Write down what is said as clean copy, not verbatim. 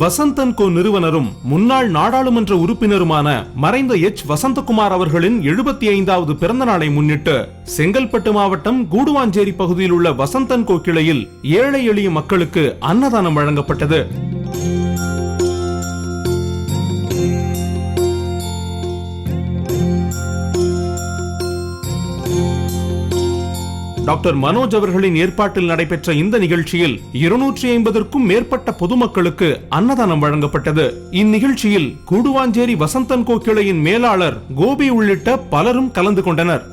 வசந்தன் கோ நிறுவனரும் முன்னாள் நாடாளுமன்ற உறுப்பினருமான மறைந்த எச் வசந்தகுமார் அவர்களின் 75வது பிறந்த நாளை முன்னிட்டு செங்கல்பட்டு மாவட்டம் கூடுவாஞ்சேரி பகுதியில் உள்ள வசந்தன் கோ கிளையில் ஏழை எளிய மக்களுக்கு அன்னதானம் வழங்கப்பட்டது. டாக்டர் மனோஜ் அவர்களின் ஏற்பாட்டில் நடைபெற்ற இந்த நிகழ்ச்சியில் 250க்கும் மேற்பட்ட பொதுமக்களுக்கு அன்னதானம் வழங்கப்பட்டது. இந்நிகழ்ச்சியில் கூடுவாஞ்சேரி வசந்தன் கோ கிளையின் மேலாளர் கோபி உள்ளிட்ட பலரும் கலந்து கொண்டனர்.